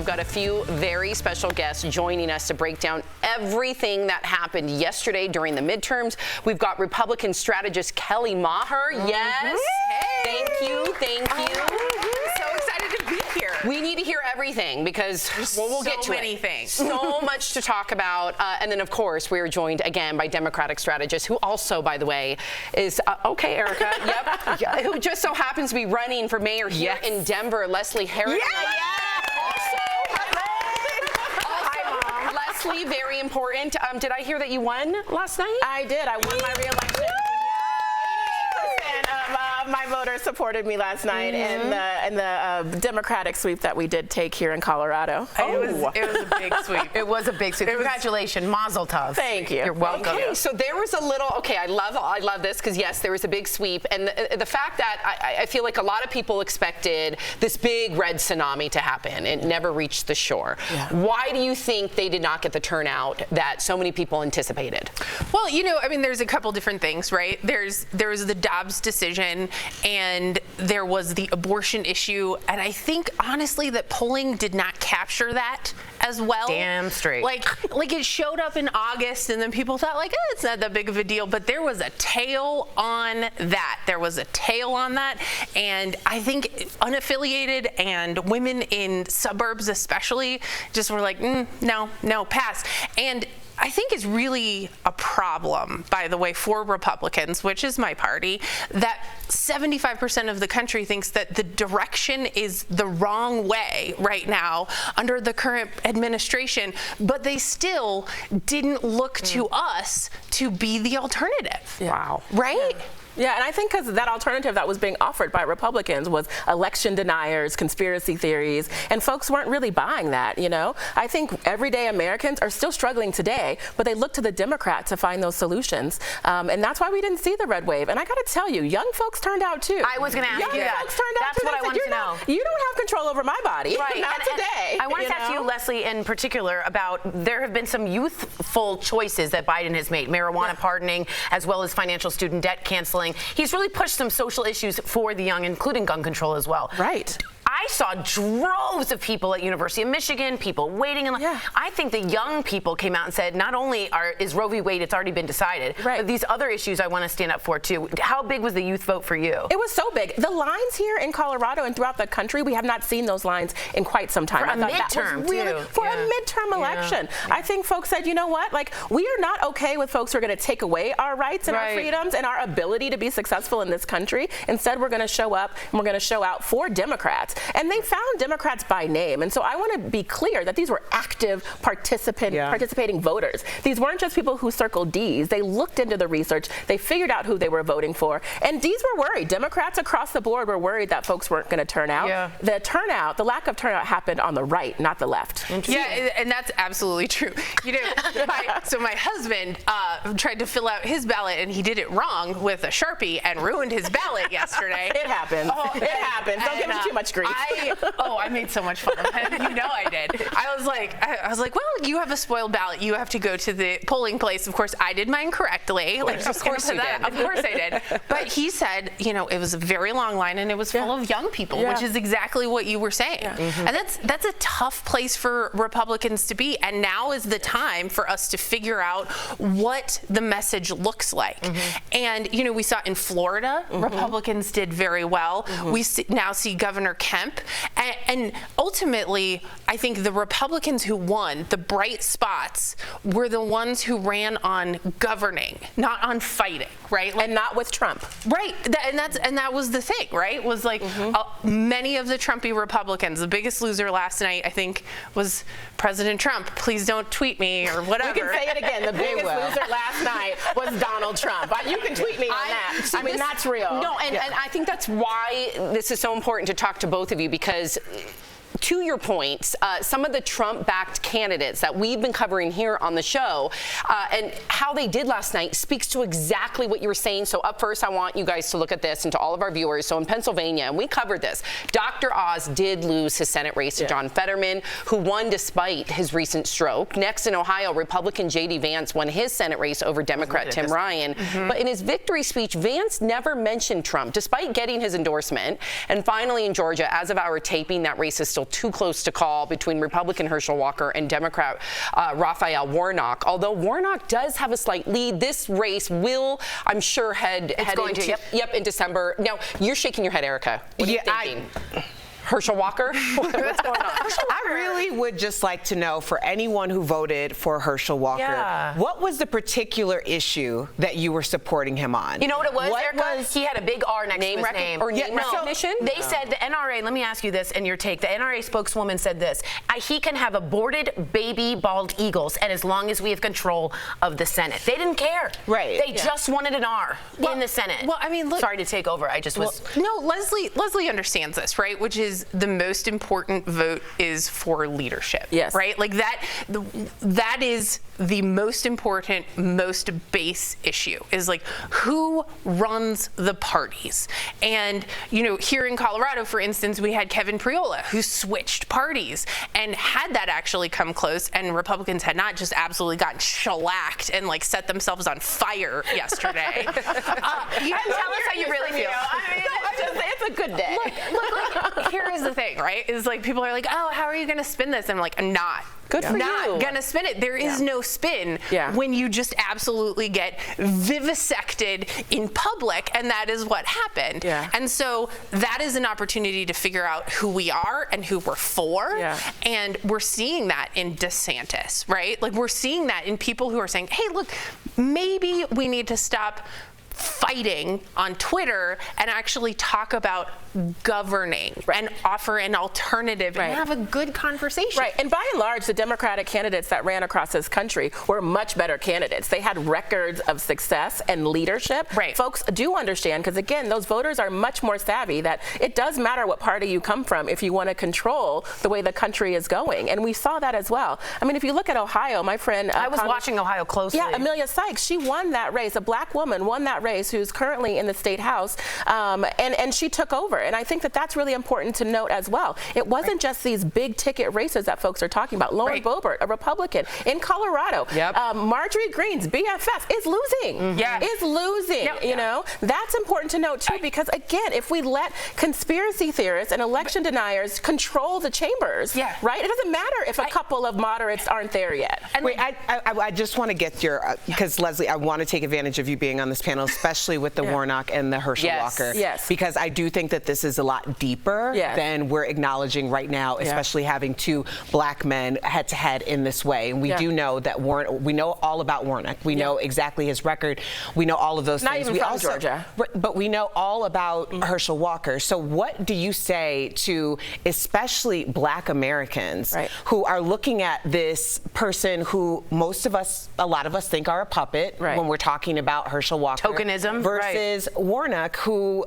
we've got a few very special guests joining us to break down everything that happened yesterday during the midterms. We've got Republican strategist Kelly Maher. Yes. Hey. Thank you. So excited to be here. We need to hear everything because we'll get to many things. So much to talk about. And then, of course, we are joined again by Democratic strategist, who also, by the way, is, okay, Erica, yep, who just so happens to be running for mayor here in Denver, Leslie Harris. Leslie, very important. Did I hear that you won last night? I did. I won my re-election. My voters supported me last night in the Democratic sweep that we did take here in Colorado. It was a big sweep. It was a big sweep. Congratulations, Mazel Tov. Thank you. You're welcome. Okay, so there was a little. Okay, I love this because yes, there was a big sweep, and the fact that I feel like a lot of people expected this big red tsunami to happen. It never reached the shore. Yeah. Why do you think they did not get the turnout that so many people anticipated? Well, I mean, there's a couple different things, right? There was the Dobbs decision, and there was the abortion issue, and I think honestly that polling did not capture that as well. Damn straight. Like it showed up in August, and then people thought it's not that big of a deal, but there was a tail on that. And I think unaffiliated and women in suburbs especially just were like, no, pass. And I think is really a problem, by the way, for Republicans, which is my party, that 75% of the country thinks that the direction is the wrong way right now under the current administration, but they still didn't look to us to be the alternative. Yeah. Wow. Right? Yeah, and I think because that alternative that was being offered by Republicans was election deniers, conspiracy theories, and folks weren't really buying that, I think everyday Americans are still struggling today, but they look to the Democrats to find those solutions. And that's why we didn't see the red wave. And I got to tell you, young folks turned out too. I was going to ask you that. Young folks turned out too. That's what I wanted to know. You don't have control over my body. Right. Not today. I wanted to ask you, Leslie, in particular, about there have been some youthful choices that Biden has made, marijuana pardoning, as well as financial student debt canceling. He's really pushed some social issues for the young, including gun control as well. Right. I saw droves of people at University of Michigan, people waiting in line. Yeah. I think the young people came out and said, not only is Roe v. Wade, it's already been decided, but these other issues I want to stand up for too. How big was the youth vote for you? It was so big. The lines here in Colorado and throughout the country, we have not seen those lines in quite some time. For a midterm, for a midterm election. I think folks said, you know what? We are not okay with folks who are going to take away our rights and our freedoms and our ability to be successful in this country. Instead, we're going to show up and we're going to show out for Democrats. And they found Democrats by name. And so I want to be clear that these were active participating voters. These weren't just people who circled Ds. They looked into the research. They figured out who they were voting for. And Ds were worried. Democrats across the board were worried that folks weren't going to turn out. Yeah. The lack of turnout happened on the right, not the left. Yeah, and that's absolutely true. So my husband tried to fill out his ballot, and he did it wrong with a Sharpie and ruined his ballot yesterday. It happens. It happens. Don't give him too much grief. I made so much fun of him. I did. I was like, well, you have a spoiled ballot. You have to go to the polling place. Of course, I did mine correctly. Of course you did. Of course I did. But he said, it was a very long line, and it was full of young people, which is exactly what you were saying. Yeah. And that's a tough place for Republicans to be. And now is the time for us to figure out what the message looks like. And, we saw in Florida, Republicans did very well. We now see Governor Kemp. And ultimately, I think the Republicans who won, the bright spots, were the ones who ran on governing, not on fighting, right? And not with Trump. Right. That was the thing, right? Was many of the Trumpy Republicans, the biggest loser last night, I think, was President Trump. Please don't tweet me or whatever. We can say it again. The biggest loser last night was Donald Trump. You can tweet me on that. That's real. No, and I think that's why this is so important to talk to both of you, because to your points, some of the Trump-backed candidates that we've been covering here on the show and how they did last night speaks to exactly what you were saying. So up first, I want you guys to look at this and to all of our viewers. So in Pennsylvania, and we covered this, Dr. Oz did lose his Senate race to John Fetterman, who won despite his recent stroke. Next in Ohio, Republican J.D. Vance won his Senate race over Democrat Tim Ryan. But in his victory speech, Vance never mentioned Trump, despite getting his endorsement. And finally, in Georgia, as of our taping, that race is still still too close to call between Republican Herschel Walker and Democrat Raphael Warnock. Although Warnock does have a slight lead, this race will, I'm sure, head into in December. Now, you're shaking your head, Erica. What are you thinking? Herschel Walker? What's going on? I really would just like to know, for anyone who voted for Herschel Walker, what was the particular issue that you were supporting him on? You know what it was, Erica? He had a big R next to his name. Or name recognition? They said the NRA, let me ask you this and your take. The NRA spokeswoman said this: he can have aborted baby bald eagles, and as long as we have control of the Senate. They didn't care. Right. They just wanted an R in the Senate. Well, I mean, look, sorry to take over. I just was. No, Leslie understands this, right? Which is the most important vote is for leadership. Yes. Right? Like that is the most important, most base issue, is like who runs the parties. And, you know, here in Colorado, for instance, we had Kevin Priola, who switched parties, and had that actually come close and Republicans had not just absolutely gotten shellacked and like set themselves on fire yesterday. Tell us how you really feel. I mean, it's a good day. Look, here is the thing, right? Is like people are like, oh, how are you going to spin this? And I'm like, I'm not. Good for not you. gonna spin it. There is no spin when you just absolutely get vivisected in public, and that is what happened. Yeah. And so that is an opportunity to figure out who we are and who we're for. Yeah. And we're seeing that in DeSantis, right? Like we're seeing that in people who are saying, hey, look, maybe we need to stop fighting on Twitter and actually talk about governing and offer an alternative and have a good conversation. Right, and by and large, the Democratic candidates that ran across this country were much better candidates. They had records of success and leadership. Right. Folks do understand, because again, those voters are much more savvy, that it does matter what party you come from if you want to control the way the country is going. And we saw that as well. I mean, if you look at Ohio, my friend... I was watching Ohio closely. Yeah, Amelia Sykes, she won that race. A black woman won that race, who's currently in the state house, and she took over. And I think that that's really important to note as well. It wasn't just these big ticket races that folks are talking about. Lauren Boebert, a Republican in Colorado. Marjorie Greene's BFF is losing. Is losing. You know, that's important to note too, because again, if we let conspiracy theorists and election deniers control the chambers, right? It doesn't matter if a couple of moderates aren't there yet. And wait, I just want to get your, because Leslie, I want to take advantage of you being on this panel, especially with the Warnock and the Herschel Walker. Because I do think that this is a lot deeper than we're acknowledging right now, especially having two black men head to head in this way. And we do know that we know all about Warnock. We know exactly his record. We know all of those things. Not even from Georgia. But we know all about Herschel Walker. So what do you say to especially black Americans who are looking at this person who a lot of us think are a puppet when we're talking about Herschel Walker. Tokenism. Versus Warnock, who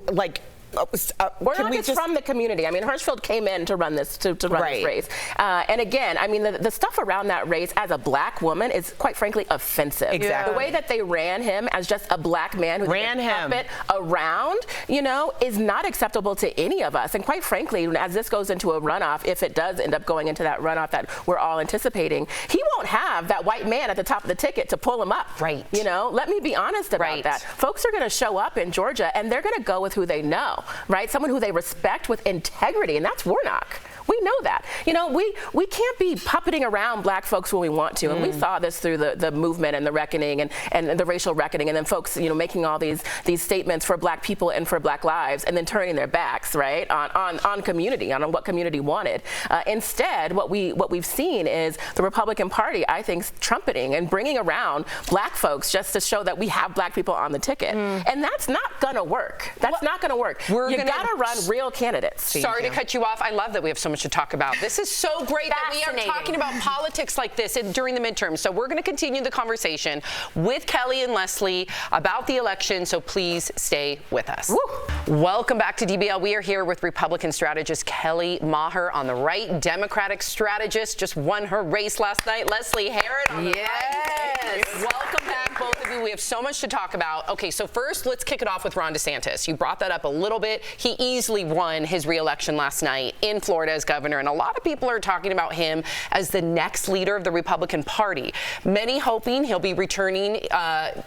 Warnock is from the community. I mean, Hirschfeld came in to run this this race, and again, I mean, the stuff around that race as a black woman is quite frankly offensive. Exactly. The way that they ran him as just a black man who ran him around, you know, is not acceptable to any of us. And quite frankly, as this goes into a runoff, if it does end up going into that runoff that we're all anticipating, he won't have that white man at the top of the ticket to pull him up. Right. You know, let me be honest about that. Folks are going to show up in Georgia, and they're going to go with who they know. Right? Someone who they respect with integrity, and that's Warnock. We know that. You know, we can't be puppeting around black folks when we want to, and we saw this through the movement and the reckoning and the racial reckoning, and then folks, you know, making all these statements for black people and for black lives, and then turning their backs, right, on community, on what community wanted. Instead, what we've seen is the Republican Party, I think, trumpeting and bringing around black folks just to show that we have black people on the ticket, and that's not gonna work. That's not gonna work. You gotta run real candidates. Sorry to cut you off. I love that we have so much to talk about. This is so great that we are talking about politics like this during the midterms. So we're going to continue the conversation with Kelly and Leslie about the election. So please stay with us. Woo. Welcome back to DBL. We are here with Republican strategist Kelly Maher on the right. Democratic strategist just won her race last night. Leslie Herod on the right. Welcome back, both of you. We have so much to talk about. Okay, so first, let's kick it off with Ron DeSantis. You brought that up a little bit. He easily won his re-election last night in Florida as governor, and a lot of people are talking about him as the next leader of the Republican Party. Many hoping he'll be returning,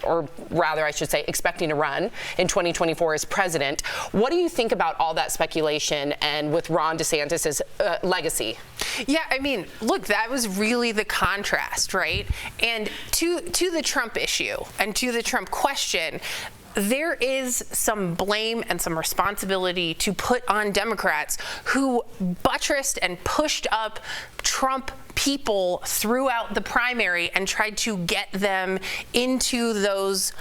or rather, I should say, expecting to run in 2024 as president. What do you think about all that speculation and with Ron DeSantis' legacy? Yeah, I mean, look, that was really the contrast, right? And to the Trump issue and to the Trump question, there is some blame and some responsibility to put on Democrats who buttressed and pushed up Trump people throughout the primary and tried to get them into those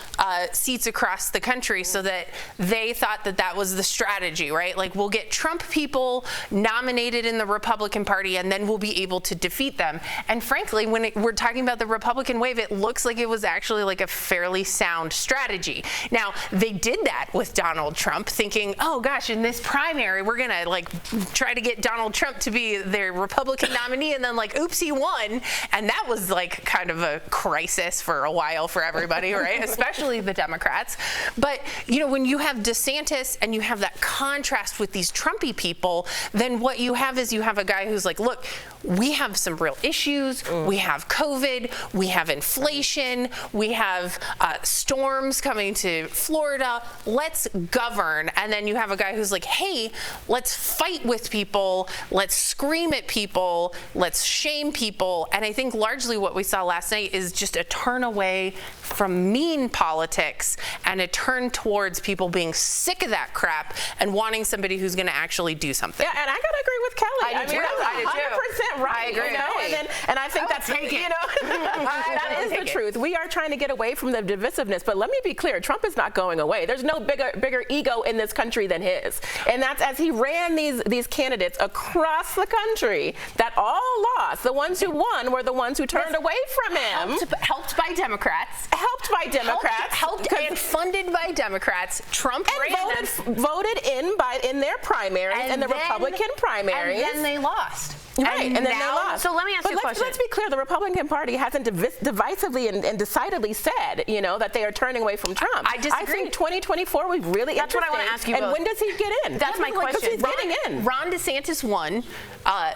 seats across the country so that they thought that that was the strategy, right? Like, we'll get Trump people nominated in the Republican Party and then we'll be able to defeat them. And frankly, when we're talking about the Republican wave, it looks like it was actually like a fairly sound strategy. Now, they did that with Donald Trump, thinking, oh gosh, in this primary, we're gonna like try to get Donald Trump to be their Republican nominee, and then like, oops, he won. And that was like kind of a crisis for a while for everybody, right? Especially the Democrats. But, you know, when you have DeSantis and you have that contrast with these Trumpy people, then what you have is you have a guy who's like, look, we have some real issues. We have COVID, we have inflation, we have storms coming to Florida. Let's govern. And then you have a guy who's like, hey, let's fight with people. Let's scream at people. Let's shame people. And I think largely what we saw last night is just a turn away from mean politics and a turn towards people being sick of that crap and wanting somebody who's going to actually do something. Yeah, and I gotta agree with Kelly. I do too. That's 100% right. I agree. You know? And I think that's, you know, that is the truth. We are trying to get away from the divisiveness, but let me be clear, Trump is not going away. There's no bigger ego in this country than his. And that's as he ran these candidates across the country that all lost. The ones who won were the ones who turned away from him. Helped by Democrats. Helped by Democrats. Helped and funded by Democrats. Trump ran voted in their primaries, in the Republican primaries. And then they lost. Right, and then they lost. So let me ask you a question. Let's be clear, the Republican Party hasn't divisively and decidedly said, you know, that they are turning away from Trump. I disagree. I think 2024, we really That's what I want to ask you And both. when does he get in? That's my question. Because he's getting in. Ron DeSantis won.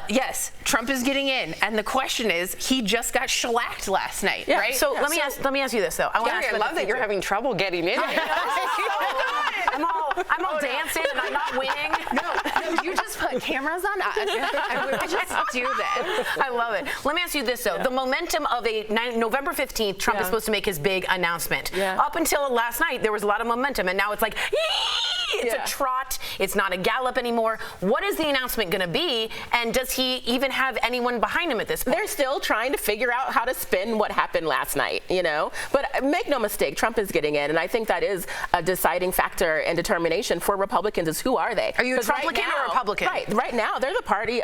Yes, Trump is getting in. And the question is, he just got shellacked last night, right? So let me ask you this though. I love that you're having trouble getting in. I'm all dancing and I'm not winning. No, you just put cameras on us and we just do this. I love it. Let me ask you this though. The momentum of November 15th, Trump is supposed to make his big announcement. Up until last night, there was a lot of momentum, and now it's like, it's a trot. It's not a gallop anymore. What is the announcement going to be? And does he even have anyone behind him at this point? They're still trying to figure out how to spin what happened last night, you know? But make no mistake, Trump is getting in, and I think that is a deciding factor and determination for Republicans is who are they? Are you a Trumplican or a Republican? Right now, they're a party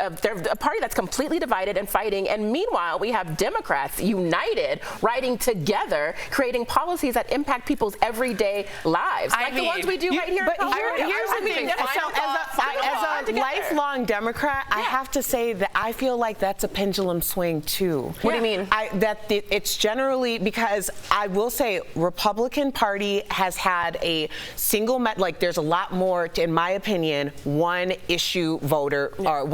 that's completely divided and fighting, and meanwhile, we have Democrats united, riding together, creating policies that impact people's everyday lives, like the ones we do right here in Colorado. Here's the thing. As a lifelong Democrat, I have to say that I feel like that's a pendulum swing too. What do you mean? It's generally because I will say Republican Party has had a single there's a lot more, in my opinion, one issue voter or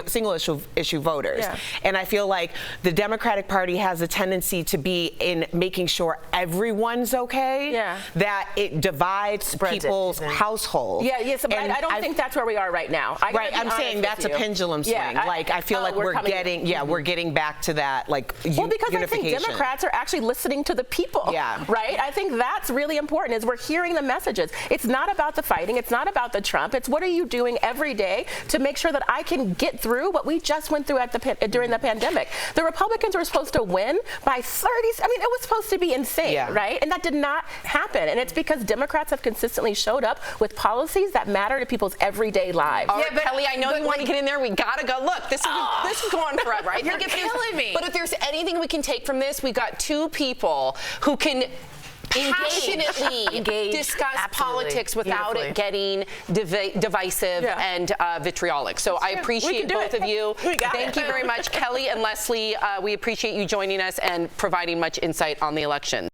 single issue voters. And I feel like the Democratic Party has a tendency to be in making sure everyone's okay. That it divides people's household. But I don't think that's where we are right now. I'm saying that's a pendulum swing. I feel like we're getting back to that because I think Democrats are actually listening to the people. Right? I think that's really important is we're hearing the messages. It's not about the fighting. It's not about the Trump. It's what are you doing every day to make sure that I can get through what we just went through during the pandemic. The Republicans were supposed to win by 30. I mean, it was supposed to be insane, right? And that did not happen. And it's because Democrats have consistently showed up with policies that matter to people's everyday lives. All right, Kelly, I know you want to get in there. We gotta go. Look, this is going forever. You're killing me. But if there's anything we can take from this, we've got two people who can passionately discuss politics without it getting divisive and vitriolic. So I appreciate both of you. Thank you very much, Kelly and Leslie. We appreciate you joining us and providing much insight on the elections.